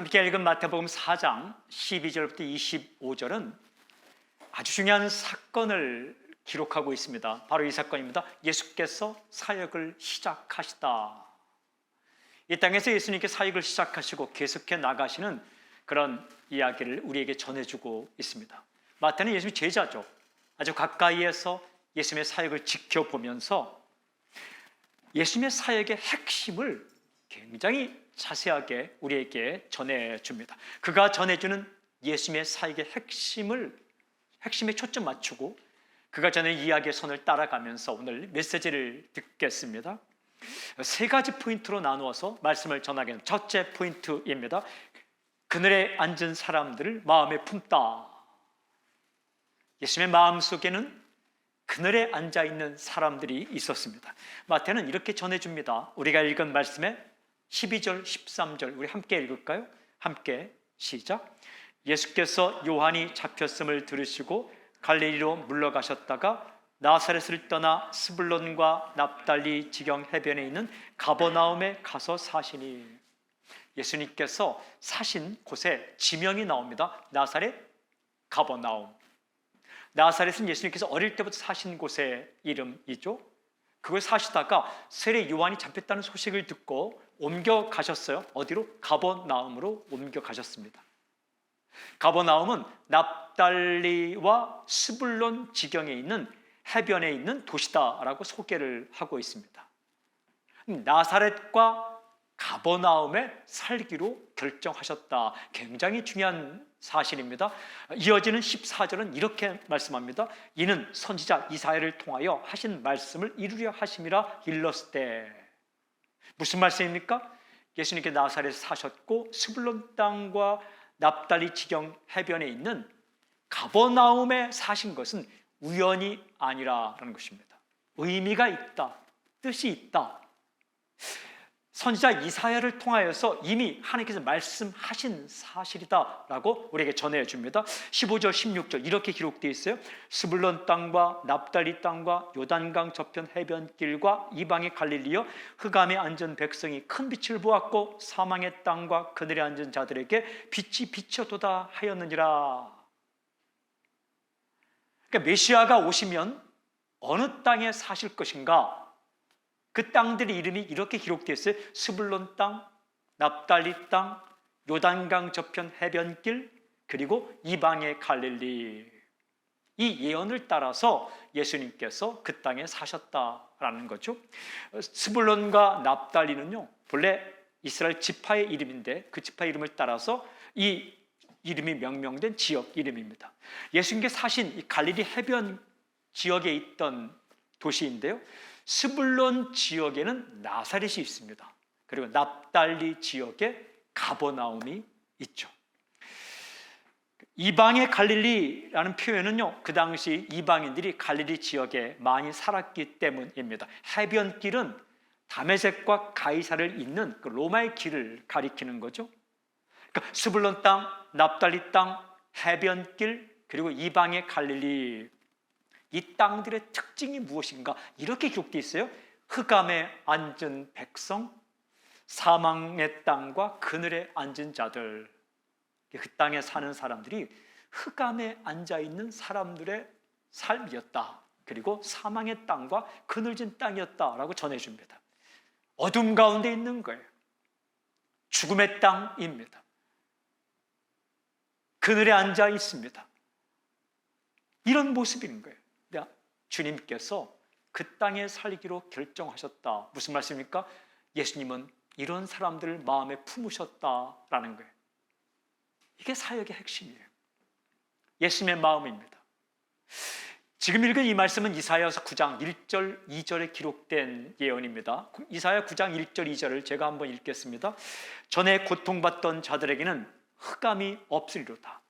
함께 읽은 마태복음 4장 12절부터 25절은 아주 중요한 사건을 기록하고 있습니다. 바로 이 사건입니다. 예수께서 사역을 시작하시다. 이 땅에서 예수님께 사역을 시작하시고 계속해 나가시는 그런 이야기를 우리에게 전해주고 있습니다. 마태는 예수님의 제자죠. 아주 가까이에서 예수님의 사역을 지켜보면서 예수님의 사역의 핵심을 굉장히 자세하게 우리에게 전해줍니다. 그가 전해주는 예수님의 사역의 핵심에 초점 맞추고 그가 전하는 이야기의 선을 따라가면서 오늘 메시지를 듣겠습니다. 세 가지 포인트로 나누어서 말씀을 전하겠습니다. 첫째 포인트입니다. 그늘에 앉은 사람들을 마음에 품다. 예수님의 마음속에는 그늘에 앉아있는 사람들이 있었습니다. 마태는 이렇게 전해줍니다. 우리가 읽은 말씀에 12절, 13절 우리 함께 읽을까요? 함께 시작. 예수께서 요한이 잡혔음을 들으시고 갈릴리로 물러가셨다가 나사렛을 떠나 스불론과 납달리 지경 해변에 있는 가버나움에 가서 사시니. 예수님께서 사신 곳에 지명이 나옵니다. 나사렛, 가버나움. 나사렛은 예수님께서 어릴 때부터 사신 곳의 이름이죠. 그걸 사시다가 세례 요한이 잡혔다는 소식을 듣고 옮겨가셨어요. 어디로? 가버나움으로 옮겨가셨습니다. 가버나움은 납달리와 스불론 지경에 있는 해변에 있는 도시다라고 소개를 하고 있습니다. 나사렛과 가버나움에 살기로 결정하셨다. 굉장히 중요한 사실입니다. 이어지는 14절은 이렇게 말씀합니다. 이는 선지자 이사야를 통하여 하신 말씀을 이루려 하심이라 일렀으되. 무슨 말씀입니까? 예수님께 나사렛에 사셨고 스불론 땅과 납달리 지경 해변에 있는 가버나움에 사신 것은 우연이 아니라는 것입니다. 의미가 있다. 뜻이 있다. 선지자 이사야를 통하여서 이미 하나님께서 말씀하신 사실이다라고 우리에게 전해줍니다. 15절, 16절 이렇게 기록되어 있어요. 스불론 땅과 납달리 땅과 요단강 저편 해변길과 이방의 갈릴리여 흑암에 앉은 백성이 큰 빛을 보았고 사망의 땅과 그늘에 앉은 자들에게 빛이 비춰도다 하였느니라. 그러니까 메시아가 오시면 어느 땅에 사실 것인가? 그 땅들의 이름이 이렇게 기록되어 있어요. 스불론 땅, 납달리 땅, 요단강 저편 해변길, 그리고 이방의 갈릴리. 이 예언을 따라서 예수님께서 그 땅에 사셨다라는 거죠. 스불론과 납달리는요, 본래 이스라엘 지파의 이름인데 그 지파 이름을 따라서 이 이름이 명명된 지역 이름입니다. 예수님께서 사신 이 갈릴리 해변 지역에 있던 도시인데요. 스불론 지역에는 나사렛이 있습니다. 그리고 납달리 지역에 가버나움이 있죠. 이방의 갈릴리라는 표현은요, 그 당시 이방인들이 갈릴리 지역에 많이 살았기 때문입니다. 해변길은 다메섹과 가이사를 잇는 그 로마의 길을 가리키는 거죠. 그러니까 스불론 땅, 납달리 땅, 해변길, 그리고 이방의 갈릴리. 이 땅들의 특징이 무엇인가? 이렇게 기록되어 있어요. 흑암에 앉은 백성, 사망의 땅과 그늘에 앉은 자들. 그 땅에 사는 사람들이 흑암에 앉아있는 사람들의 삶이었다. 그리고 사망의 땅과 그늘진 땅이었다라고 전해줍니다. 어둠 가운데 있는 거예요. 죽음의 땅입니다. 그늘에 앉아 있습니다. 이런 모습인 거예요. 주님께서 그 땅에 살기로 결정하셨다. 무슨 말씀입니까? 예수님은 이런 사람들을 마음에 품으셨다라는 거예요. 이게 사역의 핵심이에요. 예수님의 마음입니다. 지금 읽은 이 말씀은 이사야서 9장 1절, 2절에 기록된 예언입니다. 이사야 9장 1절, 2절을 제가 한번 읽겠습니다. 전에 고통받던 자들에게는 흑암이 없으리로다.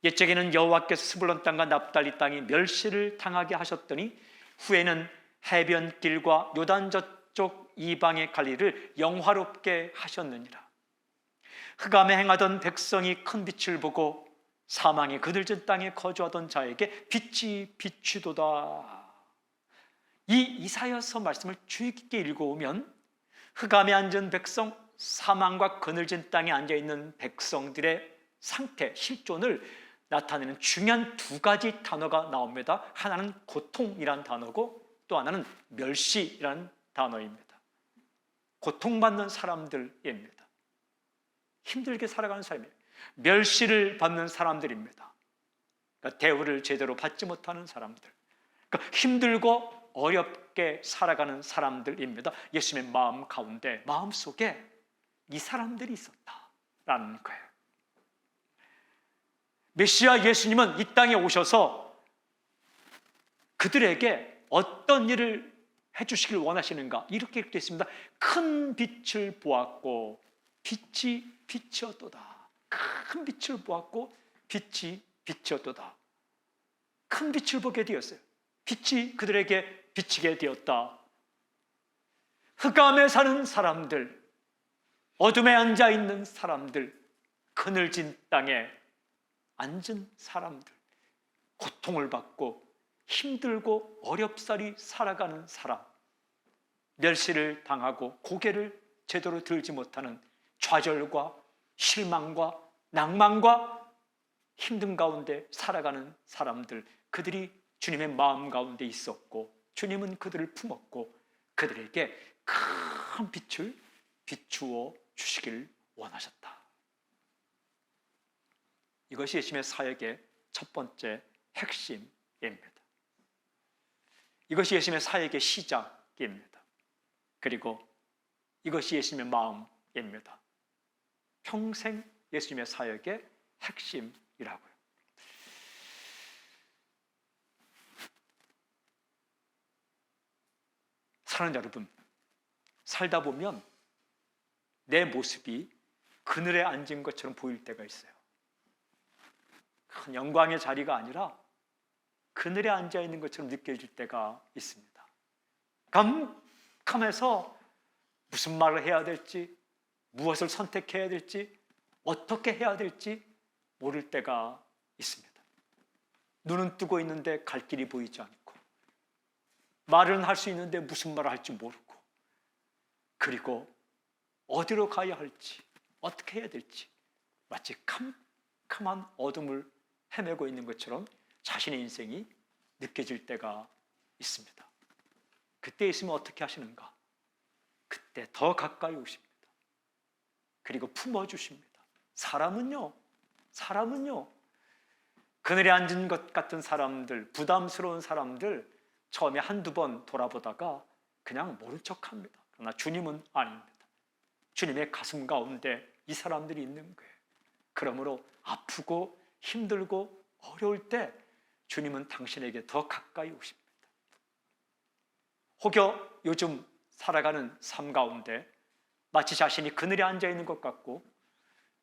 옛적에는 여호와께서 스불론 땅과 납달리 땅이 멸시를 당하게 하셨더니 후에는 해변길과 요단 저쪽 이방의 갈릴리를 영화롭게 하셨느니라. 흑암에 행하던 백성이 큰 빛을 보고 사망의 그늘진 땅에 거주하던 자에게 빛이 비추도다. 이 이사야서 말씀을 주의 깊게 읽어오면 흑암에 앉은 백성, 사망과 그늘진 땅에 앉아있는 백성들의 상태, 실존을 나타내는 중요한 두 가지 단어가 나옵니다. 하나는 고통이란 단어고 또 하나는 멸시이라는 단어입니다. 고통받는 사람들입니다. 힘들게 살아가는 사람이에요. 멸시를 받는 사람들입니다. 그러니까 대우를 제대로 받지 못하는 사람들, 그러니까 힘들고 어렵게 살아가는 사람들입니다. 예수님의 마음 가운데, 마음속에 이 사람들이 있었다라는 거예요. 메시아 예수님은 이 땅에 오셔서 그들에게 어떤 일을 해주시길 원하시는가? 이렇게 되어 있습니다. 큰 빛을 보았고 빛이 빛이었도다. 큰 빛을 보았고 빛이 빛이었도다. 큰 빛을 보게 되었어요. 빛이 그들에게 비치게 되었다. 흑암에 사는 사람들, 어둠에 앉아있는 사람들, 그늘진 땅에 앉은 사람들, 고통을 받고 힘들고 어렵사리 살아가는 사람, 멸시를 당하고 고개를 제대로 들지 못하는 좌절과 실망과 낭만과 힘든 가운데 살아가는 사람들, 그들이 주님의 마음 가운데 있었고 주님은 그들을 품었고 그들에게 큰 빛을 비추어 주시길 원하셨다. 이것이 예수님의 사역의 첫 번째 핵심입니다. 이것이 예수님의 사역의 시작입니다. 그리고 이것이 예수님의 마음입니다. 평생 예수님의 사역의 핵심이라고요. 사랑하는 여러분, 살다 보면 내 모습이 그늘에 앉은 것처럼 보일 때가 있어요. 큰 영광의 자리가 아니라 그늘에 앉아있는 것처럼 느껴질 때가 있습니다. 깜깜해서 무슨 말을 해야 될지, 무엇을 선택해야 될지, 어떻게 해야 될지 모를 때가 있습니다. 눈은 뜨고 있는데 갈 길이 보이지 않고, 말은 할 수 있는데 무슨 말을 할지 모르고, 그리고 어디로 가야 할지, 어떻게 해야 될지 마치 캄캄한 어둠을 헤매고 있는 것처럼 자신의 인생이 느껴질 때가 있습니다. 그때 있으면 어떻게 하시는가? 그때 더 가까이 오십니다. 그리고 품어주십니다. 사람은요, 그늘에 앉은 것 같은 사람들, 부담스러운 사람들 처음에 한두 번 돌아보다가 그냥 모른 척합니다. 그러나 주님은 아닙니다. 주님의 가슴 가운데 이 사람들이 있는 거예요. 그러므로 아프고 힘들고 어려울 때 주님은 당신에게 더 가까이 오십니다. 혹여 요즘 살아가는 삶 가운데 마치 자신이 그늘에 앉아있는 것 같고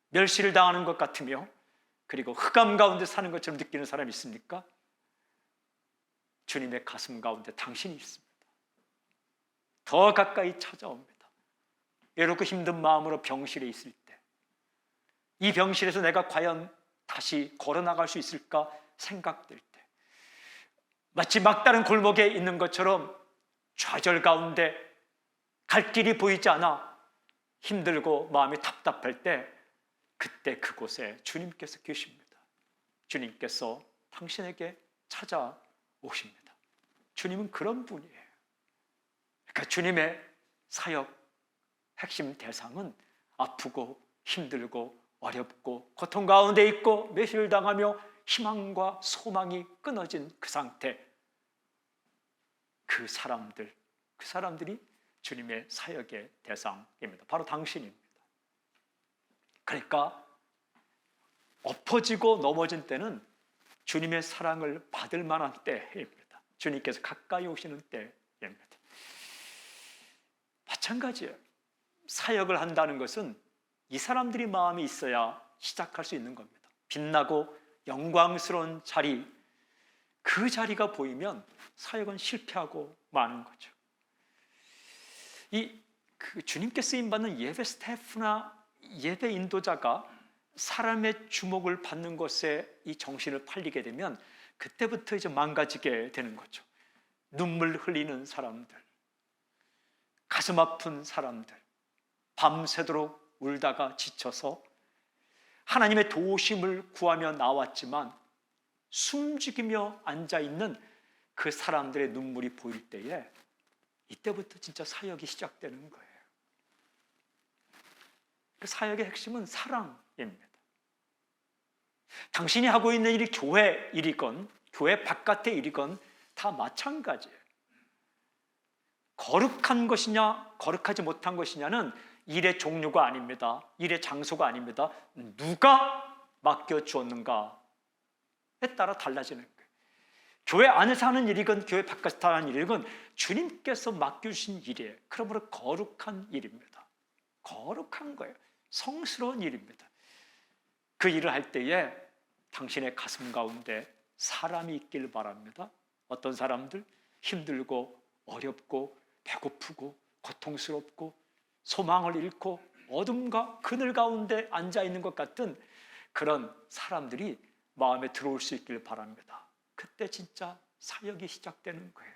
멸시를 당하는 것 같으며 그리고 흑암 가운데 사는 것처럼 느끼는 사람이 있습니까? 주님의 가슴 가운데 당신이 있습니다. 더 가까이 찾아옵니다. 외롭고 힘든 마음으로 병실에 있을 때, 이 병실에서 내가 과연 다시 걸어나갈 수 있을까 생각될 때, 마치 막다른 골목에 있는 것처럼 좌절 가운데 갈 길이 보이지 않아 힘들고 마음이 답답할 때, 그때 그곳에 주님께서 계십니다. 주님께서 당신에게 찾아오십니다. 주님은 그런 분이에요. 그러니까 주님의 사역 핵심 대상은 아프고 힘들고 어렵고 고통 가운데 있고 매실을 당하며 희망과 소망이 끊어진 그 상태, 그 사람들이 주님의 사역의 대상입니다. 바로 당신입니다. 그러니까 엎어지고 넘어진 때는 주님의 사랑을 받을 만한 때입니다. 주님께서 가까이 오시는 때입니다. 마찬가지예요. 사역을 한다는 것은 이 사람들이 마음이 있어야 시작할 수 있는 겁니다. 빛나고 영광스러운 자리, 그 자리가 보이면 사역은 실패하고 마는 거죠. 주님께 쓰임받는 예배 스태프나 예배 인도자가 사람의 주목을 받는 것에 이 정신을 팔리게 되면 그때부터 이제 망가지게 되는 거죠. 눈물 흘리는 사람들, 가슴 아픈 사람들, 밤새도록 울다가 지쳐서 하나님의 도우심을 구하며 나왔지만 숨죽이며 앉아있는 그 사람들의 눈물이 보일 때에 이때부터 진짜 사역이 시작되는 거예요. 그 사역의 핵심은 사랑입니다. 당신이 하고 있는 일이 교회 일이건 교회 바깥의 일이건 다 마찬가지예요. 거룩한 것이냐 거룩하지 못한 것이냐는 일의 종류가 아닙니다. 일의 장소가 아닙니다. 누가 맡겨주었는가에 따라 달라지는 거예요. 교회 안에서 하는 일이건 교회 바깥에서 하는 일이건 주님께서 맡겨주신 일이에요. 그러므로 거룩한 일입니다. 거룩한 거예요. 성스러운 일입니다. 그 일을 할 때에 당신의 가슴 가운데 사람이 있길 바랍니다. 어떤 사람들? 힘들고 어렵고 배고프고 고통스럽고 소망을 잃고 어둠과 그늘 가운데 앉아있는 것 같은 그런 사람들이 마음에 들어올 수 있길 바랍니다. 그때 진짜 사역이 시작되는 거예요.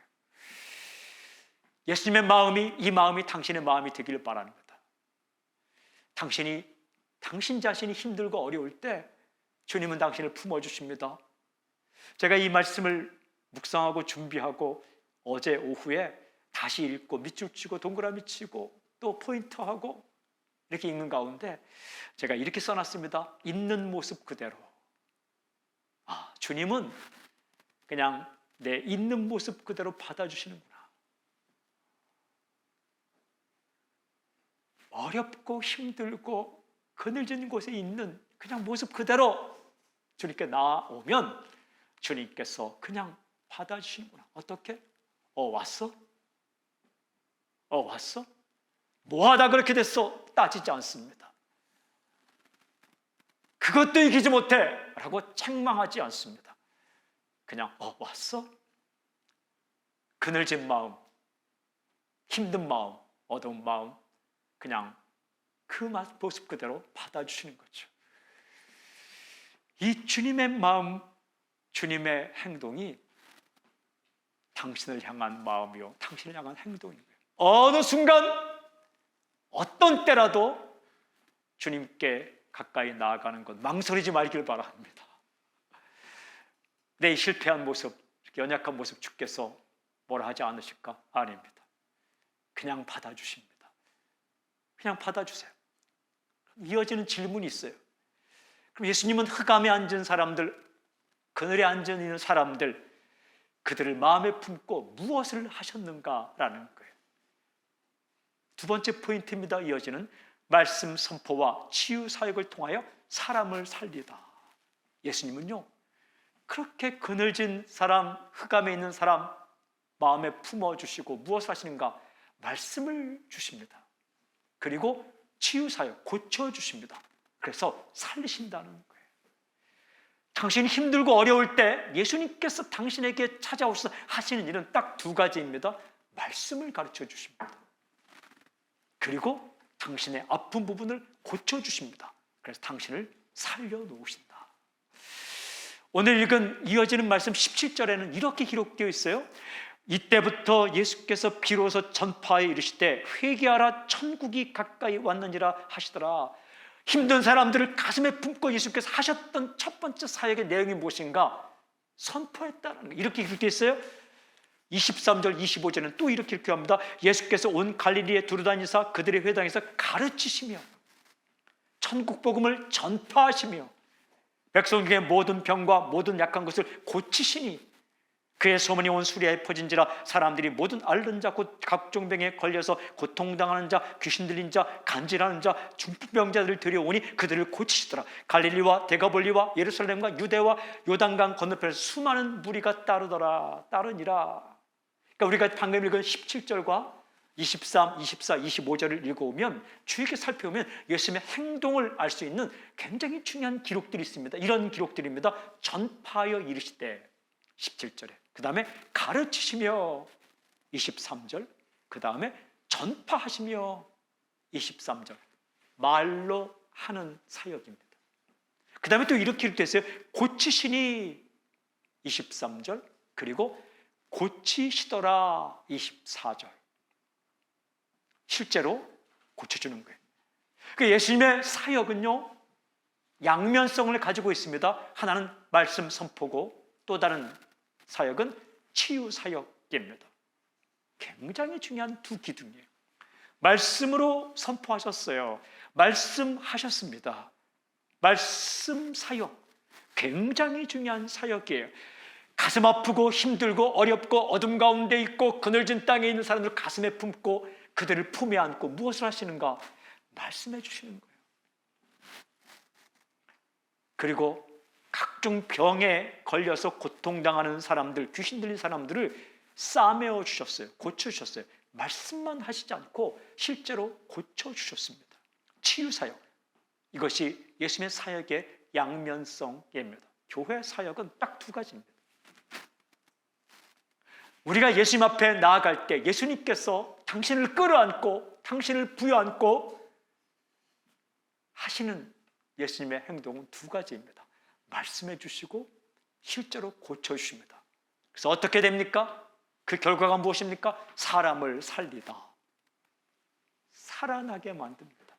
예수님의 마음이 이 마음이 당신의 마음이 되길 바랍니다. 당신 자신이 힘들고 어려울 때 주님은 당신을 품어주십니다. 제가 이 말씀을 묵상하고 준비하고 어제 오후에 다시 읽고 밑줄 치고 동그라미 치고 또 포인트하고 이렇게 읽는 가운데 제가 이렇게 써놨습니다. 있는 모습 그대로. 주님은 그냥 내 있는 모습 그대로 받아주시는구나. 어렵고 힘들고 그늘진 곳에 있는 그냥 모습 그대로 주님께 나아오면 주님께서 그냥 받아주시는구나. 어떻게? 왔어? 왔어? 뭐하다 그렇게 됐어? 따지지 않습니다. 그것도 이기지 못해 라고 책망하지 않습니다. 그냥 왔어? 그늘진 마음, 힘든 마음, 어두운 마음 그냥 그 모습 그대로 받아주시는 거죠. 이 주님의 마음, 주님의 행동이 당신을 향한 마음이요 당신을 향한 행동인 거예요. 어느 순간 어떤 때라도 주님께 가까이 나아가는 것 망설이지 말길 바랍니다. 내 실패한 모습, 연약한 모습 주께서 뭐라 하지 않으실까? 아닙니다. 그냥 받아주십니다. 그냥 받아주세요. 이어지는 질문이 있어요. 그럼 예수님은 흑암에 앉은 사람들, 그늘에 앉아 있는 사람들, 그들을 마음에 품고 무엇을 하셨는가라는 거예요. 두 번째 포인트입니다. 이어지는 말씀 선포와 치유 사역을 통하여 사람을 살리다. 예수님은요 그렇게 그늘진 사람, 흑암에 있는 사람 마음에 품어주시고 무엇을 하시는가? 말씀을 주십니다. 그리고 치유 사역, 고쳐주십니다. 그래서 살리신다는 거예요. 당신이 힘들고 어려울 때 예수님께서 당신에게 찾아오셔서 하시는 일은 딱 두 가지입니다. 말씀을 가르쳐 주십니다. 그리고 당신의 아픈 부분을 고쳐주십니다. 그래서 당신을 살려놓으신다. 오늘 읽은 이어지는 말씀 17절에는 이렇게 기록되어 있어요. 이때부터 예수께서 비로소 전파에 이르시되 회개하라 천국이 가까이 왔느니라 하시더라. 힘든 사람들을 가슴에 품고 예수께서 하셨던 첫 번째 사역의 내용이 무엇인가? 선포했다는 거예요. 이렇게 기록되어 있어요. 23절 25절은 또 이렇게 기록합니다. 예수께서 온 갈릴리에 두루다니사 그들의 회당에서 가르치시며 천국 복음을 전파하시며 백성 중에 모든 병과 모든 약한 것을 고치시니 그의 소문이 온 수리아에 퍼진지라 사람들이 모든 앓는 자 곧 각종 병에 걸려서 고통당하는 자 귀신 들린 자 간질하는 자 중풍병자들을 들여오니 그들을 고치시더라. 갈릴리와 데가볼리와 예루살렘과 유대와 요단강 건너편에서 수많은 무리가 따르니라. 그러니까 우리가 방금 읽은 17절과 23, 24, 25절을 읽어오면 주의깊게 살펴보면 예수님의 행동을 알 수 있는 굉장히 중요한 기록들이 있습니다. 이런 기록들입니다. 전파하여 이르시되 17절에, 그 다음에 가르치시며 23절, 그 다음에 전파하시며 23절, 말로 하는 사역입니다. 그 다음에 또 이렇게 기록되어 있어요. 고치시니 23절, 그리고 고치시더라 24절. 실제로 고쳐주는 거예요. 그 예수님의 사역은요, 양면성을 가지고 있습니다. 하나는 말씀 선포고 또 다른 사역은 치유 사역입니다. 굉장히 중요한 두 기둥이에요. 말씀으로 선포하셨어요. 말씀하셨습니다. 말씀 사역, 굉장히 중요한 사역이에요. 가슴 아프고 힘들고 어렵고 어둠 가운데 있고 그늘진 땅에 있는 사람들 가슴에 품고 그들을 품에 안고 무엇을 하시는가? 말씀해 주시는 거예요. 그리고 각종 병에 걸려서 고통당하는 사람들, 귀신 들린 사람들을 싸매어 주셨어요. 고쳐주셨어요. 말씀만 하시지 않고 실제로 고쳐주셨습니다. 치유사역, 이것이 예수님의 사역의 양면성입니다. 교회 사역은 딱 두 가지입니다. 우리가 예수님 앞에 나아갈 때 예수님께서 당신을 끌어안고 당신을 부여안고 하시는 예수님의 행동은 두 가지입니다. 말씀해 주시고 실제로 고쳐주십니다. 그래서 어떻게 됩니까? 그 결과가 무엇입니까? 사람을 살리다, 살아나게 만듭니다.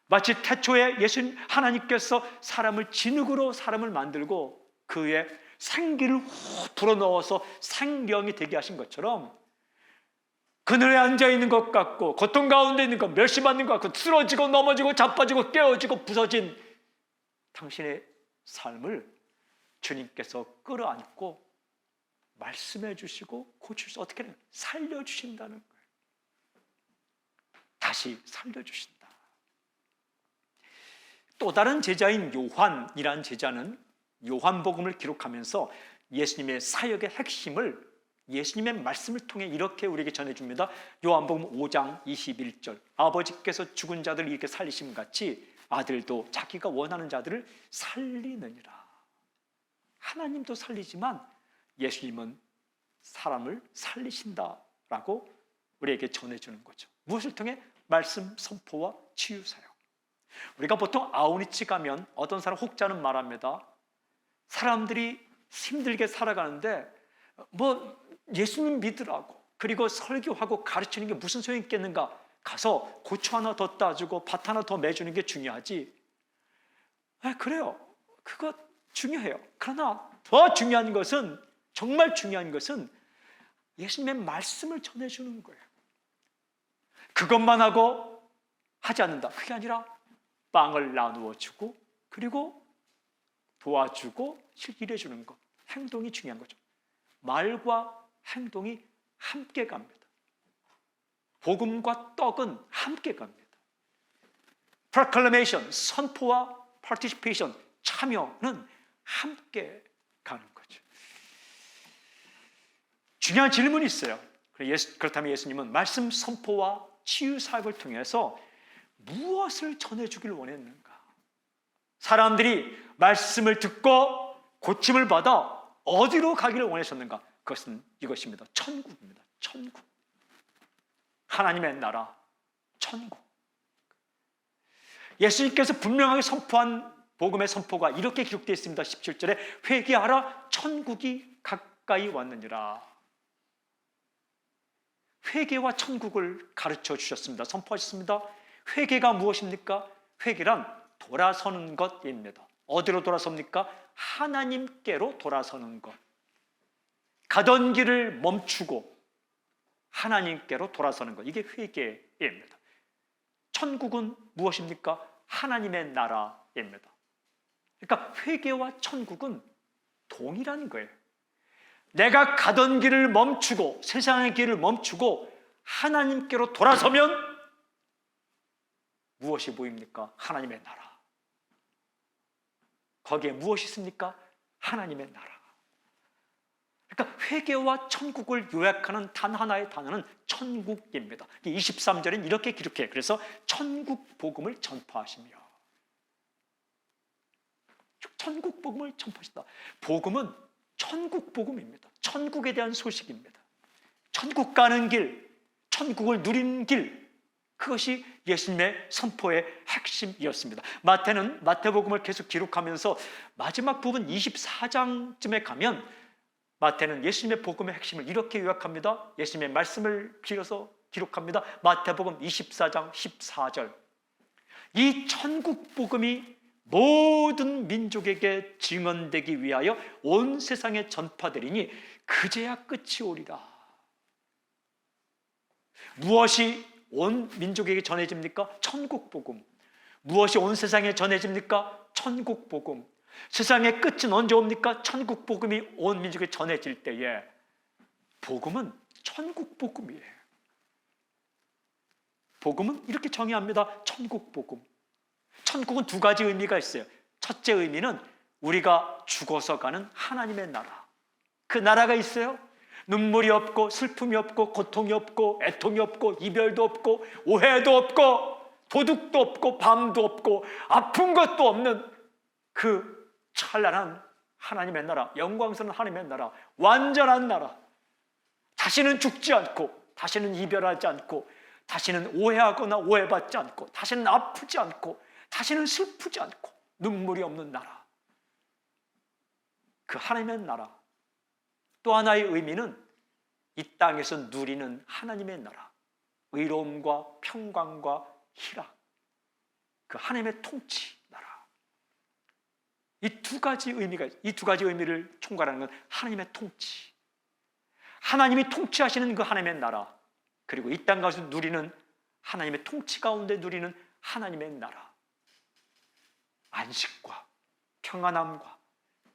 마치 태초에 예수님 하나님께서 사람을 진흙으로 사람을 만들고 그의 생기를 후 불어넣어서 생명이 되게 하신 것처럼 그늘에 앉아있는 것 같고 고통 가운데 있는 것, 멸시받는 것 같고 쓰러지고 넘어지고 자빠지고 깨어지고 부서진 당신의 삶을 주님께서 끌어안고 말씀해 주시고 고치셔서 어떻게 해요? 살려주신다는 거예요. 다시 살려주신다. 또 다른 제자인 요한이라는 제자는 요한복음을 기록하면서 예수님의 사역의 핵심을 예수님의 말씀을 통해 이렇게 우리에게 전해줍니다. 요한복음 5장 21절, 아버지께서 죽은 자들을 이렇게 살리심 같이 아들도 자기가 원하는 자들을 살리느니라. 하나님도 살리지만 예수님은 사람을 살리신다라고 우리에게 전해주는 거죠. 무엇을 통해? 말씀 선포와 치유 사역. 우리가 보통 아우니치 가면 어떤 사람 혹자는 말합니다. 사람들이 힘들게 살아가는데 뭐 예수님 믿으라고 그리고 설교하고 가르치는 게 무슨 소용이 있겠는가? 가서 고추 하나 더 따주고 밭 하나 더 매주는 게 중요하지. 그래요. 그거 중요해요. 그러나 더 중요한 것은, 정말 중요한 것은 예수님의 말씀을 전해주는 거예요. 그것만 하고 하지 않는다. 그게 아니라 빵을 나누어 주고 그리고 도와주고 일해주는 것, 행동이 중요한 거죠. 말과 행동이 함께 갑니다. 복음과 떡은 함께 갑니다. proclamation, 선포와 participation, 참여는 함께 가는 거죠. 중요한 질문이 있어요. 그렇다면 예수님은 말씀 선포와 치유 사역을 통해서 무엇을 전해주길 원했는가? 사람들이 말씀을 듣고 고침을 받아 어디로 가기를 원하셨는가? 그것은 이것입니다. 천국입니다. 천국. 하나님의 나라, 천국. 예수님께서 분명하게 선포한 복음의 선포가 이렇게 기록되어 있습니다. 17절에 회개하라, 천국이 가까이 왔느니라. 회개와 천국을 가르쳐 주셨습니다. 선포하셨습니다. 회개가 무엇입니까? 회개란 돌아서는 것입니다. 어디로 돌아섭니까? 하나님께로 돌아서는 것. 가던 길을 멈추고 하나님께로 돌아서는 것. 이게 회개입니다. 천국은 무엇입니까? 하나님의 나라입니다. 그러니까 회개와 천국은 동일한 거예요. 내가 가던 길을 멈추고 세상의 길을 멈추고 하나님께로 돌아서면 무엇이 보입니까? 하나님의 나라. 거기에 무엇이 있습니까? 하나님의 나라. 그러니까 회개와 천국을 요약하는 단 하나의 단어는 천국입니다. 23절은 이렇게 기록해요. 그래서 천국 복음을 전파하시며, 천국 복음을 전파하시다. 복음은 천국 복음입니다. 천국에 대한 소식입니다. 천국 가는 길, 천국을 누리는 길, 그것이 예수님의 선포의 핵심이었습니다. 마태는 마태복음을 계속 기록하면서 마지막 부분 24장쯤에 가면 마태는 예수님의 복음의 핵심을 이렇게 요약합니다. 예수님의 말씀을 빌어서 기록합니다. 마태복음 24장 14절. 이 천국 복음이 모든 민족에게 증언되기 위하여 온 세상에 전파되리니 그제야 끝이 오리라. 무엇이 온 민족에게 전해집니까? 천국 복음. 무엇이 온 세상에 전해집니까? 천국 복음. 세상의 끝은 언제 옵니까? 천국 복음이 온 민족에 전해질 때에. 복음은 천국 복음이에요. 복음은 이렇게 정의합니다. 천국 복음. 천국은 두 가지 의미가 있어요. 첫째 의미는 우리가 죽어서 가는 하나님의 나라. 그 나라가 있어요. 눈물이 없고 슬픔이 없고 고통이 없고 애통이 없고 이별도 없고 오해도 없고 도둑도 없고 밤도 없고 아픈 것도 없는 그 찬란한 하나님의 나라, 영광스러운 하나님의 나라, 완전한 나라. 다시는 죽지 않고, 다시는 이별하지 않고, 다시는 오해하거나 오해받지 않고, 다시는 아프지 않고, 다시는 슬프지 않고, 눈물이 없는 나라. 그 하나님의 나라. 또 하나의 의미는 이 땅에서 누리는 하나님의 나라, 의로움과 평강과 희락, 그 하나님의 통치 나라. 이 두 가지 의미를 총괄하는 건 하나님의 통치. 하나님이 통치하시는 그 하나님의 나라, 그리고 이 땅 가서 누리는 하나님의 통치 가운데 누리는 하나님의 나라. 안식과 평안함과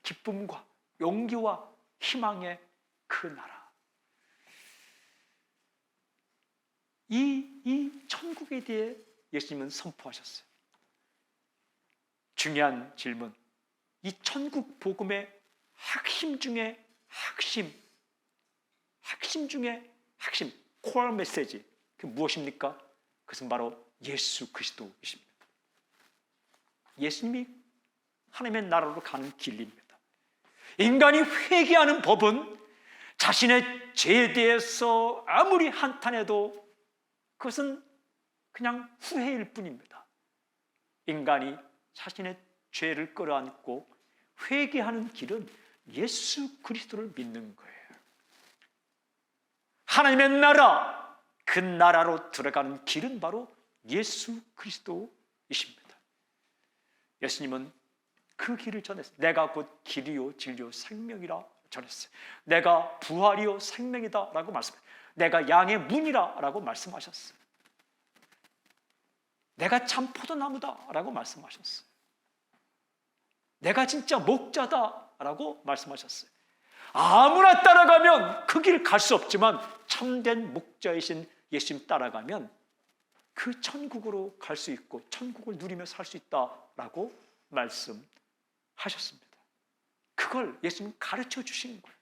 기쁨과 용기와 희망의 그 나라. 이 천국에 대해 예수님은 선포하셨어요. 중요한 질문. 이 천국 복음의 핵심 중에 핵심 중에 핵심, 코어 메시지, 그 무엇입니까? 그것은 바로 예수 그리스도이십니다. 예수님이 하나님의 나라로 가는 길입니다. 인간이 회개하는 법은 자신의 죄에 대해서 아무리 한탄해도 그것은 그냥 후회일 뿐입니다. 인간이 자신의 죄를 끌어안고 회개하는 길은 예수 그리스도를 믿는 거예요. 하나님의 나라, 그 나라로 들어가는 길은 바로 예수 그리스도이십니다. 예수님은 그 길을 전했어요. 내가 곧 길이요 진리요 생명이라 전했어요. 내가 부활이요 생명이다 라고 말씀했어요. 내가 양의 문이라 라고 말씀하셨어요. 내가 참 포도나무다 라고 말씀하셨어요. 내가 진짜 목자다 라고 말씀하셨어요. 아무나 따라가면 그 길 갈 수 없지만 참된 목자이신 예수님 따라가면 그 천국으로 갈 수 있고 천국을 누리며 살 수 있다라고 말씀하셨습니다. 그걸 예수님 가르쳐 주신 거예요.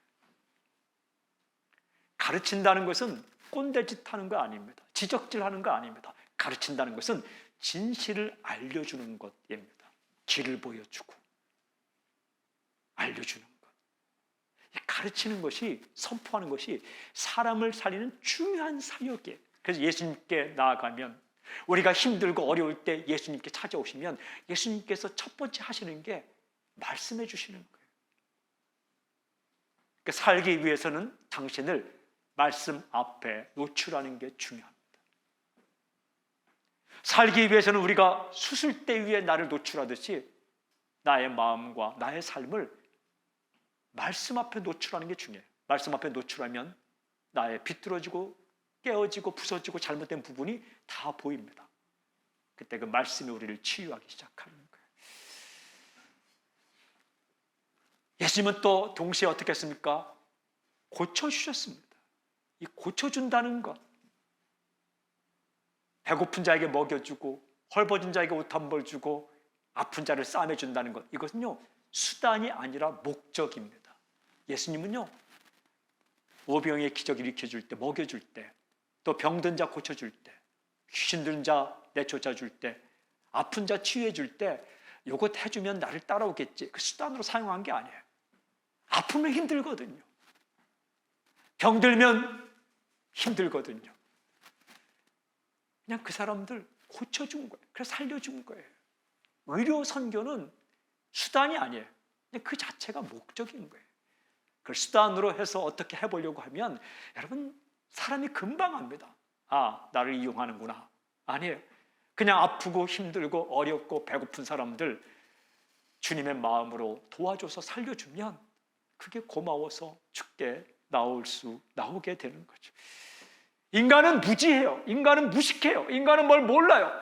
가르친다는 것은 꼰대짓 하는 거 아닙니다. 지적질하는 거 아닙니다. 가르친다는 것은 진실을 알려주는 것입니다. 길을 보여주고 알려주는 것. 가르치는 것이, 선포하는 것이 사람을 살리는 중요한 사역이에요. 그래서 예수님께 나아가면, 우리가 힘들고 어려울 때 예수님께 찾아오시면 예수님께서 첫 번째 하시는 게 말씀해 주시는 거예요. 그러니까 살기 위해서는 당신을 말씀 앞에 노출하는 게 중요합니다. 살기 위해서는 우리가 수술대 위에 나를 노출하듯이 나의 마음과 나의 삶을 말씀 앞에 노출하는 게 중요해요. 말씀 앞에 노출하면 나의 비뚤어지고 깨어지고 부서지고 잘못된 부분이 다 보입니다. 그때 그 말씀이 우리를 치유하기 시작하는 거예요. 예수님은 또 동시에 어떻게 했습니까? 고쳐주셨습니다. 이 고쳐준다는 것, 배고픈 자에게 먹여주고 헐벗은 자에게 옷 한 벌 주고 아픈 자를 싸매준다는 것, 이것은요 수단이 아니라 목적입니다. 예수님은요 오병이의 기적을 일으켜줄 때, 먹여줄 때, 또 병든 자 고쳐줄 때, 귀신 들린 자 내쫓아줄 때, 아픈 자 치유해줄 때 이것 해주면 나를 따라오겠지, 그 수단으로 사용한 게 아니에요. 아프면 힘들거든요. 병들면 힘들거든요. 그냥 그 사람들 고쳐준 거예요. 그래서 살려준 거예요. 의료 선교는 수단이 아니에요. 근데 그 자체가 목적인 거예요. 그걸 수단으로 해서 어떻게 해보려고 하면 여러분 사람이 금방 압니다. 아, 나를 이용하는구나. 아니에요. 그냥 아프고 힘들고 어렵고 배고픈 사람들 주님의 마음으로 도와줘서 살려주면 그게 고마워서 주께 나오게 되는 거죠. 인간은 무지해요. 인간은 무식해요. 인간은 뭘 몰라요.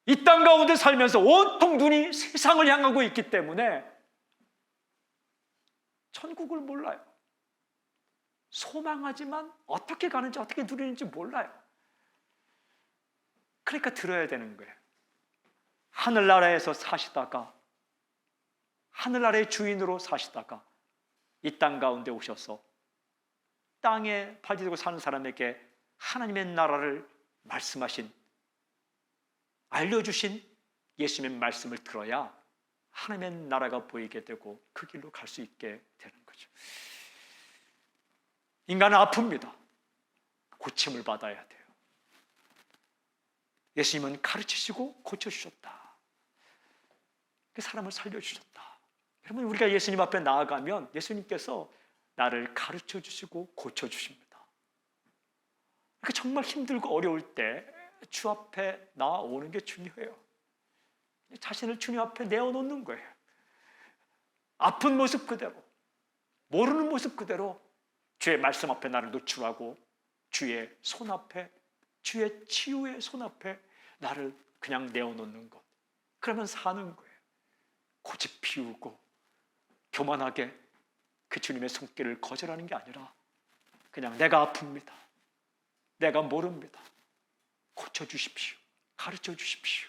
이 땅 가운데 살면서 온통 눈이 세상을 향하고 있기 때문에 천국을 몰라요. 소망하지만 어떻게 가는지 어떻게 누리는지 몰라요. 그러니까 들어야 되는 거예요. 하늘나라에서 사시다가 하늘나라의 주인으로 사시다가 이 땅 가운데 오셔서 땅에 발디디고 사는 사람에게 하나님의 나라를 말씀하신, 알려주신 예수님의 말씀을 들어야 하나님의 나라가 보이게 되고 그 길로 갈 수 있게 되는 거죠. 인간은 아픕니다. 고침을 받아야 돼요. 예수님은 가르치시고 고쳐주셨다. 사람을 살려주셨다. 여러분, 우리가 예수님 앞에 나아가면 예수님께서 나를 가르쳐주시고 고쳐주십니다. 그러니까 정말 힘들고 어려울 때 주 앞에 나오는 게 중요해요. 자신을 주님 앞에 내어놓는 거예요. 아픈 모습 그대로, 모르는 모습 그대로 주의 말씀 앞에 나를 노출하고 주의 손 앞에, 주의 치유의 손 앞에 나를 그냥 내어놓는 것. 그러면 사는 거예요. 고집 피우고 교만하게 그 주님의 손길을 거절하는 게 아니라 그냥 내가 아픕니다. 내가 모릅니다. 고쳐주십시오. 가르쳐주십시오.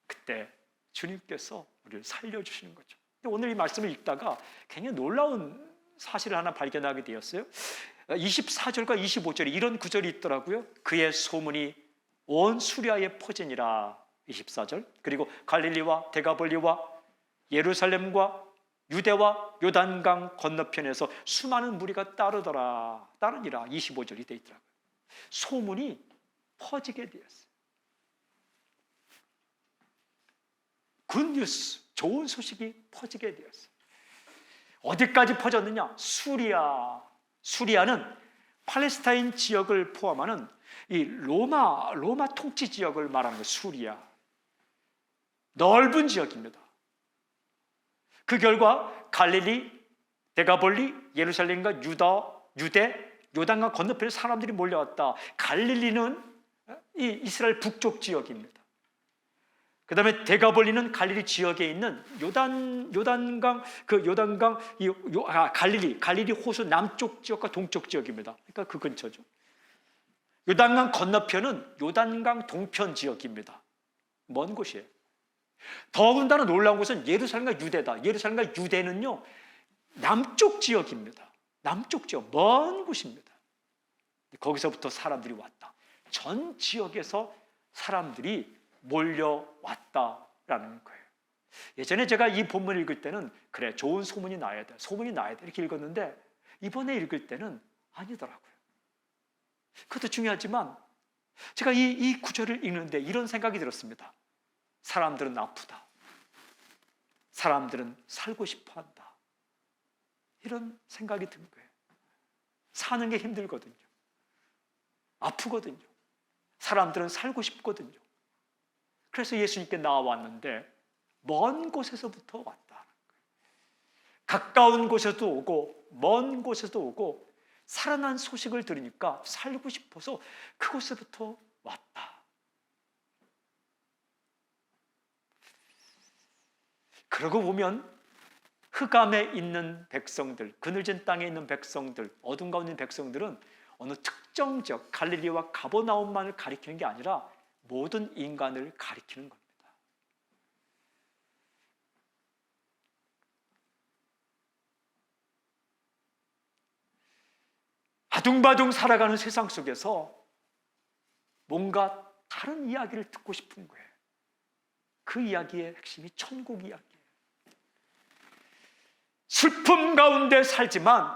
그때 주님께서 우리를 살려주시는 거죠. 오늘 이 말씀을 읽다가 굉장히 놀라운 사실을 하나 발견하게 되었어요. 24절과 25절에 이런 구절이 있더라고요. 그의 소문이 온 수리아에 퍼지니라. 24절. 그리고 갈릴리와 데가볼리와 예루살렘과 유대와 요단강 건너편에서 수많은 무리가 따르니라. 25절이 되어 있더라고요. 소문이 퍼지게 되었어요. 굿뉴스, 좋은 소식이 퍼지게 되었어요. 어디까지 퍼졌느냐? 수리아는 팔레스타인 지역을 포함하는 이 로마 통치 지역을 말하는 거예요. 수리아. 넓은 지역입니다. 그 결과 갈릴리, 데가볼리, 예루살렘과 유대, 요단강 건너편에 사람들이 몰려왔다. 갈릴리는 이 이스라엘 북쪽 지역입니다. 그 다음에 데가볼리는 갈릴리 지역에 있는 요단강 갈릴리 호수 남쪽 지역과 동쪽 지역입니다. 그러니까 그 근처죠. 요단강 건너편은 요단강 동편 지역입니다. 먼 곳이에요. 더군다나 놀라운 것은 예루살렘과 유대다. 예루살렘과 유대는요, 남쪽 지역입니다. 남쪽 지역, 먼 곳입니다. 거기서부터 사람들이 왔다. 전 지역에서 사람들이 몰려왔다라는 거예요. 예전에 제가 이 본문을 읽을 때는 그래, 좋은 소문이 나야 돼, 소문이 나야 돼 이렇게 읽었는데 이번에 읽을 때는 아니더라고요. 그것도 중요하지만 제가 이 구절을 읽는데 이런 생각이 들었습니다. 사람들은 아프다. 사람들은 살고 싶어 한다. 이런 생각이 든 거예요. 사는 게 힘들거든요. 아프거든요. 사람들은 살고 싶거든요. 그래서 예수님께 나와왔는데 먼 곳에서부터 왔다는 거예요. 가까운 곳에도 오고 먼 곳에도 오고 살아난 소식을 들으니까 살고 싶어서 그곳에부터 왔다. 그러고 보면 흑암에 있는 백성들, 그늘진 땅에 있는 백성들, 어둠 가운데 있는 백성들은 어느 특정 지역, 갈릴리와 가버나움만을 가리키는 게 아니라 모든 인간을 가리키는 겁니다. 아둥바둥 살아가는 세상 속에서 뭔가 다른 이야기를 듣고 싶은 거예요. 그 이야기의 핵심이 천국 이야기예요. 슬픔 가운데 살지만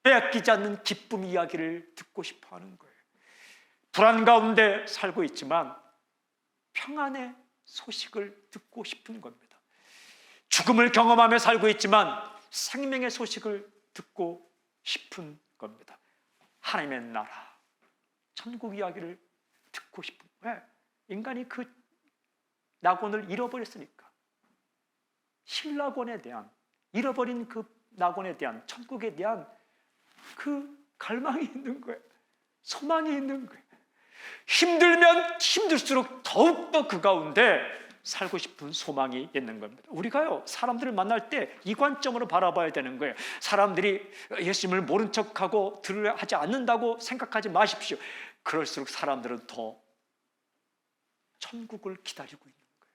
빼앗기지 않는 기쁨 이야기를 듣고 싶어 하는 거예요. 불안 가운데 살고 있지만 평안의 소식을 듣고 싶은 겁니다. 죽음을 경험하며 살고 있지만 생명의 소식을 듣고 싶은 겁니다. 하나님의 나라, 천국 이야기를 듣고 싶은 거예요. 인간이 그 낙원을 잃어버렸으니까. 신낙원에 대한, 잃어버린 그 낙원에 대한, 천국에 대한 그 갈망이 있는 거예요. 소망이 있는 거예요. 힘들면 힘들수록 더욱더 그 가운데 살고 싶은 소망이 있는 겁니다. 우리가요, 사람들을 만날 때 이 관점으로 바라봐야 되는 거예요. 사람들이 예수님을 모른 척하고 들으려 하지 않는다고 생각하지 마십시오. 그럴수록 사람들은 더 천국을 기다리고 있는 거예요.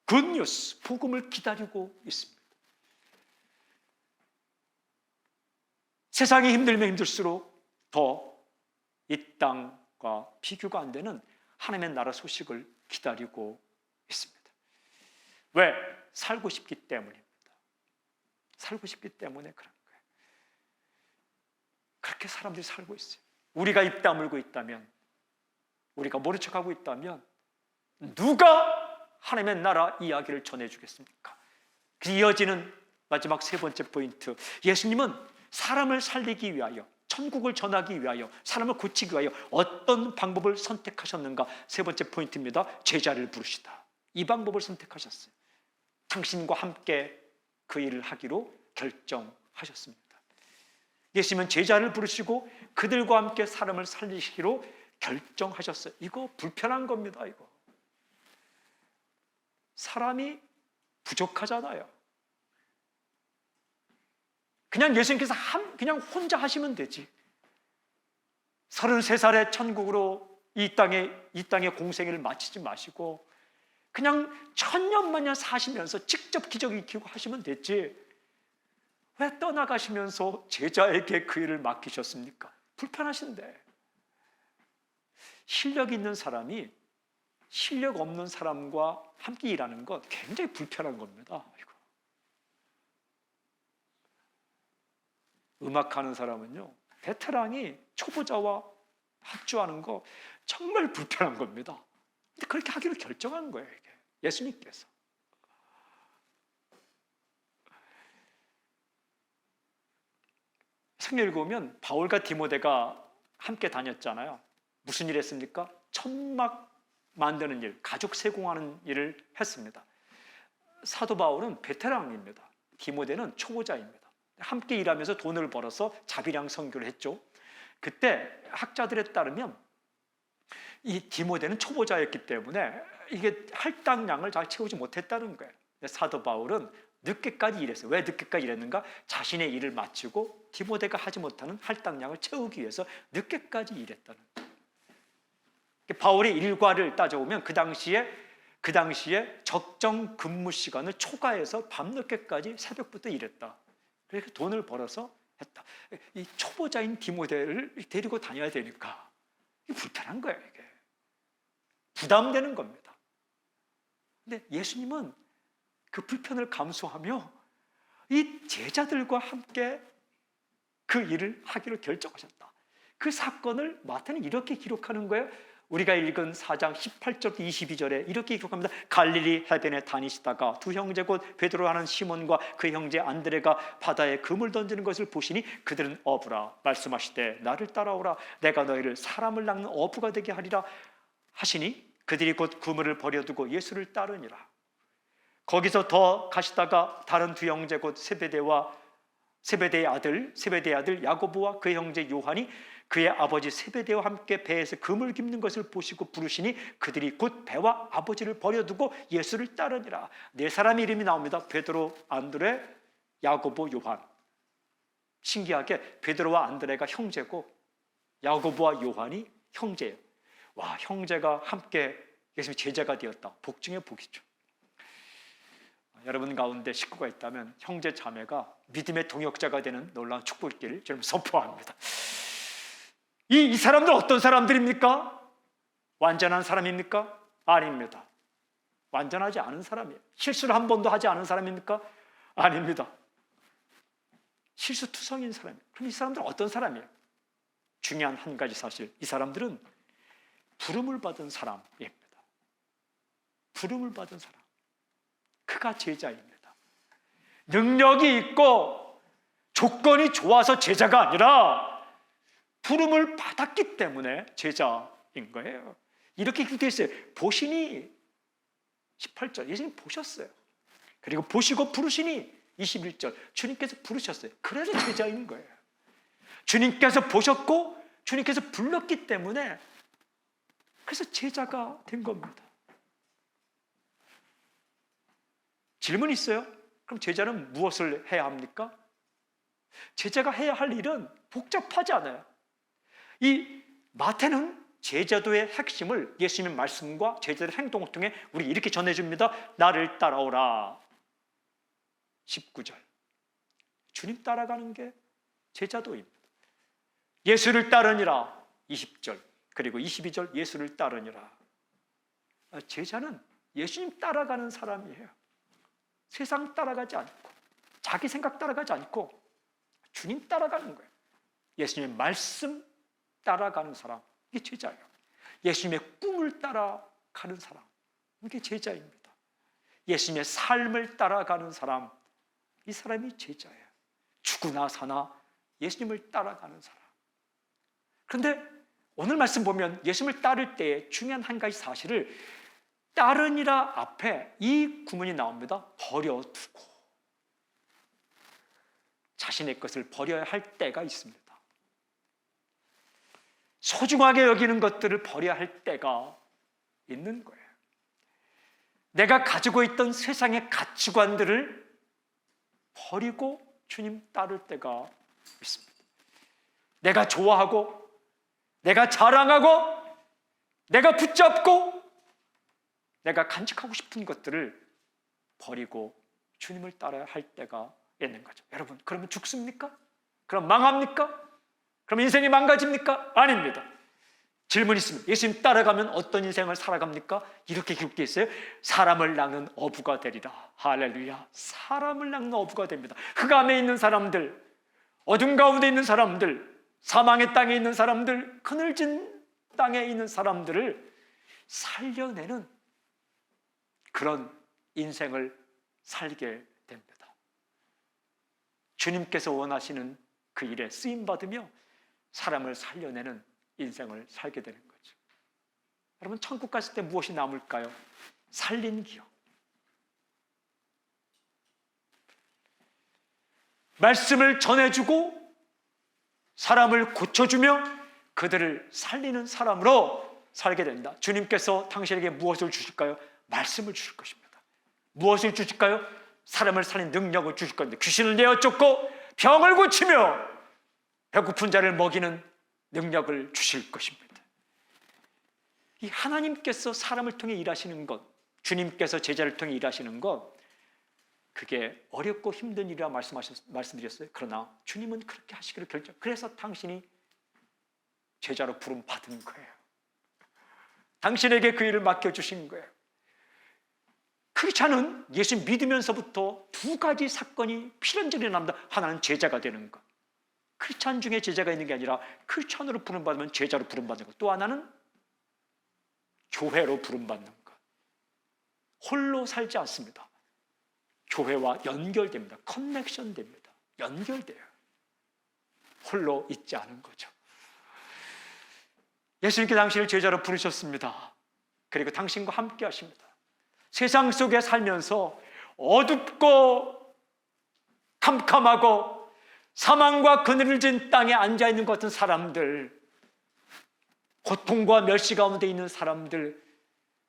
굿뉴스, 복음을 기다리고 있습니다. 세상이 힘들면 힘들수록 더 이 땅과 비교가 안 되는 하나님의 나라 소식을 기다리고 있습니다. 왜? 살고 싶기 때문입니다. 살고 싶기 때문에 그런 거예요. 그렇게 사람들이 살고 있어요. 우리가 입 다물고 있다면, 우리가 모른 척하고 있다면 누가 하나님의 나라 이야기를 전해주겠습니까? 그 이어지는 마지막 세 번째 포인트, 예수님은 사람을 살리기 위하여, 천국을 전하기 위하여, 사람을 고치기 위하여 어떤 방법을 선택하셨는가? 세 번째 포인트입니다. 제자를 부르시다. 이 방법을 선택하셨어요. 당신과 함께 그 일을 하기로 결정하셨습니다. 예수님은 제자를 부르시고 그들과 함께 사람을 살리시기로 결정하셨어요. 이거 불편한 겁니다. 이거 사람이 부족하잖아요. 그냥 예수님께서 그냥 혼자 하시면 되지. 33살에 천국으로 이 땅의 공생애를 마치지 마시고 그냥 천년만년 사시면서 직접 기적 일으키고 하시면 됐지. 왜 떠나가시면서 제자에게 그 일을 맡기셨습니까? 불편하신데. 실력 있는 사람이 실력 없는 사람과 함께 일하는 것 굉장히 불편한 겁니다. 이거. 음악하는 사람은요, 베테랑이 초보자와 합주하는 거 정말 불편한 겁니다. 근데 그렇게 하기로 결정한 거예요, 이게. 예수님께서. 성경 읽으면 바울과 디모데가 함께 다녔잖아요. 무슨 일 했습니까? 천막 만드는 일, 가죽 세공하는 일을 했습니다. 사도 바울은 베테랑입니다. 디모데는 초보자입니다. 함께 일하면서 돈을 벌어서 자비량 선교를 했죠. 그때 학자들에 따르면 이 디모데는 초보자였기 때문에 이게 할당량을 잘 채우지 못했다는 거예요. 사도 바울은 늦게까지 일했어요. 왜 늦게까지 일했는가? 자신의 일을 마치고 디모데가 하지 못하는 할당량을 채우기 위해서 늦게까지 일했다는 거예요. 바울의 일과를 따져보면 그 당시에 적정 근무 시간을 초과해서 밤늦게까지 새벽부터 일했다. 그래서 돈을 벌어서 했다. 이 초보자인 디모데를 데리고 다녀야 되니까 이게 불편한 거예요. 이게 부담되는 겁니다. 근데 예수님은 그 불편을 감수하며 이 제자들과 함께 그 일을 하기로 결정하셨다. 그 사건을 마태는 이렇게 기록하는 거예요. 우리가 읽은 4장 18절부터 22절에 이렇게 기록합니다. 갈릴리 해변에 다니시다가 두 형제 곧 베드로 하는 시몬과 그 형제 안드레가 바다에 그물 던지는 것을 보시니 그들은 어부라. 말씀하시되 나를 따라오라. 내가 너희를 사람을 낚는 어부가 되게 하리라 하시니 그들이 곧 그물을 버려두고 예수를 따르니라. 거기서 더 가시다가 다른 두 형제 곧 세베대의 아들 야고보와 그 형제 요한이 그의 아버지 세베대와 함께 배에서 그물 깁는 것을 보시고 부르시니 그들이 곧 배와 아버지를 버려두고 예수를 따르니라. 네 사람의 이름이 나옵니다. 베드로, 안드레, 야고보, 요한. 신기하게 베드로와 안드레가 형제고 야고보와 요한이 형제예요. 와, 형제가 함께 예수님의 제자가 되었다. 복 중에 복이죠. 여러분 가운데 식구가 있다면 형제 자매가 믿음의 동역자가 되는 놀라운 축복을 저는 선포합니다. 이 사람들 어떤 사람들입니까? 완전한 사람입니까? 아닙니다. 완전하지 않은 사람이에요. 실수를 한 번도 하지 않은 사람입니까? 아닙니다. 실수투성인 사람이에요. 그럼 이 사람들은 어떤 사람이에요? 중요한 한 가지 사실, 이 사람들은 부름을 받은 사람입니다. 부름을 받은 사람. 그가 제자입니다. 능력이 있고 조건이 좋아서 제자가 아니라 부름을 받았기 때문에 제자인 거예요. 이렇게 기록되어 있어요. 보시니 18절 예수님 보셨어요. 그리고 보시고 부르시니 21절 주님께서 부르셨어요. 그래서 제자인 거예요. 주님께서 보셨고 주님께서 불렀기 때문에 그래서 제자가 된 겁니다. 질문 있어요? 그럼 제자는 무엇을 해야 합니까? 제자가 해야 할 일은 복잡하지 않아요. 이 마태는 제자도의 핵심을 예수님의 말씀과 제자들의 행동을 통해 우리 이렇게 전해줍니다. 나를 따라오라. 19절 주님 따라가는 게 제자도입니다. 예수를 따르니라. 20절 그리고 22절 예수를 따르니라. 제자는 예수님 따라가는 사람이에요. 세상 따라가지 않고 자기 생각 따라가지 않고 주님 따라가는 거예요. 예수님의 말씀 따라가는 사람, 이게 제자예요. 예수님의 꿈을 따라가는 사람, 이게 제자입니다. 예수님의 삶을 따라가는 사람, 이 사람이 제자예요. 죽으나 사나 예수님을 따라가는 사람. 그런데 오늘 말씀 보면 예수님을 따를 때 중요한 한 가지 사실을 따르니라 앞에 이 구문이 나옵니다. 버려두고. 자신의 것을 버려야 할 때가 있습니다. 소중하게 여기는 것들을 버려야 할 때가 있는 거예요. 내가 가지고 있던 세상의 가치관들을 버리고 주님 따를 때가 있습니다. 내가 좋아하고 내가 자랑하고 내가 붙잡고 내가 간직하고 싶은 것들을 버리고 주님을 따라야 할 때가 있는 거죠. 여러분, 그러면 죽습니까? 그럼 망합니까? 그럼 인생이 망가집니까? 아닙니다. 질문 있습니다. 예수님 따라가면 어떤 인생을 살아갑니까? 이렇게 기록되어 있어요. 사람을 낚는 어부가 되리라. 할렐루야. 사람을 낚는 어부가 됩니다. 흑암에 있는 사람들, 어둠 가운데 있는 사람들, 사망의 땅에 있는 사람들, 그늘진 땅에 있는 사람들을 살려내는 그런 인생을 살게 됩니다. 주님께서 원하시는 그 일에 쓰임받으며 사람을 살려내는 인생을 살게 되는 거죠. 여러분, 천국 갔을 때 무엇이 남을까요? 살린 기억. 말씀을 전해주고 사람을 고쳐주며 그들을 살리는 사람으로 살게 된다. 주님께서 당신에게 무엇을 주실까요? 말씀을 주실 것입니다. 무엇을 주실까요? 사람을 살리는 능력을 주실 겁니다. 귀신을 내어 쫓고 병을 고치며 배고픈 자를 먹이는 능력을 주실 것입니다. 이 하나님께서 사람을 통해 일하시는 것, 주님께서 제자를 통해 일하시는 것, 그게 어렵고 힘든 일이라 말씀드렸어요. 그러나 주님은 그렇게 하시기로 결정. 그래서 당신이 제자로 부름 받은 거예요. 당신에게 그 일을 맡겨주신 거예요. 크리스찬은 예수 믿으면서부터 두 가지 사건이 필연적으로 일어납니다. 하나는 제자가 되는 것. 크리스찬 중에 제자가 있는 게 아니라 크리스찬으로 부름받으면 제자로 부름받는 것. 또 하나는 교회로 부름받는 것. 홀로 살지 않습니다. 교회와 연결됩니다. 커넥션 됩니다. 연결돼요. 홀로 있지 않은 거죠. 예수님께 당신을 제자로 부르셨습니다. 그리고 당신과 함께 하십니다. 세상 속에 살면서 어둡고 캄캄하고 사망과 그늘진 땅에 앉아있는 것 같은 사람들, 고통과 멸시 가운데 있는 사람들,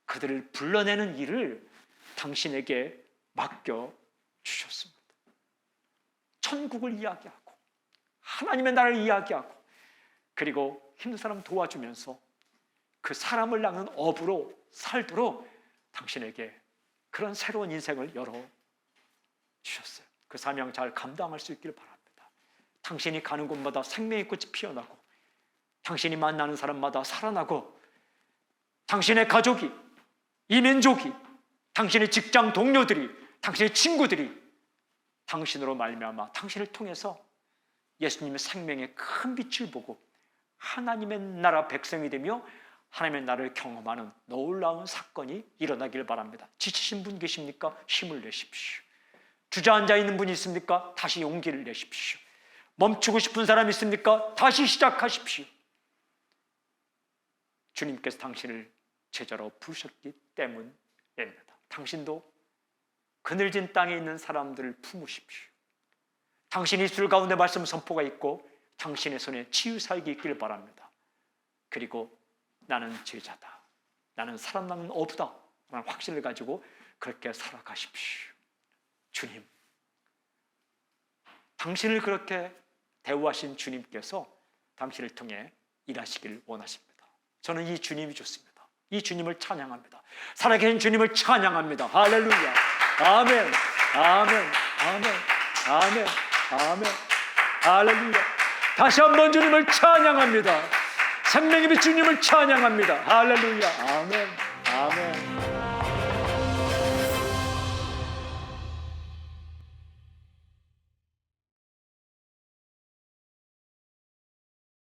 그들을 불러내는 일을 당신에게 맡겨주셨습니다. 천국을 이야기하고 하나님의 나라를 이야기하고 그리고 힘든 사람 도와주면서 그 사람을 낚는 어부로 살도록 당신에게 그런 새로운 인생을 열어주셨어요. 그 사명 잘 감당할 수 있기를 바랍니다. 당신이 가는 곳마다 생명의 꽃이 피어나고 당신이 만나는 사람마다 살아나고 당신의 가족이, 이 민족이, 당신의 직장 동료들이, 당신의 친구들이 당신으로 말미암아 당신을 통해서 예수님의 생명의 큰 빛을 보고 하나님의 나라 백성이 되며 하나님의 나라를 경험하는 놀라운 사건이 일어나길 바랍니다. 지치신 분 계십니까? 힘을 내십시오. 주저앉아 있는 분이 있습니까? 다시 용기를 내십시오. 멈추고 싶은 사람 있습니까? 다시 시작하십시오. 주님께서 당신을 제자로 부르셨기 때문입니다. 당신도 그늘진 땅에 있는 사람들을 품으십시오. 당신 입술 가운데 말씀 선포가 있고 당신의 손에 치유 사역이 있길 바랍니다. 그리고 나는 제자다, 나는 살아남는 어부다 라는 확신을 가지고 그렇게 살아가십시오. 주님, 당신을 그렇게 대우하신 주님께서 당신을 통해 일하시길 원하십니다. 저는 이 주님이 좋습니다. 이 주님을 찬양합니다. 살아계신 주님을 찬양합니다. 할렐루야. 아멘, 아멘, 아멘, 아멘, 아멘, 할렐루야. 다시 한번 주님을 찬양합니다. 생명의 빛 주님을 찬양합니다. 할렐루야. 아멘.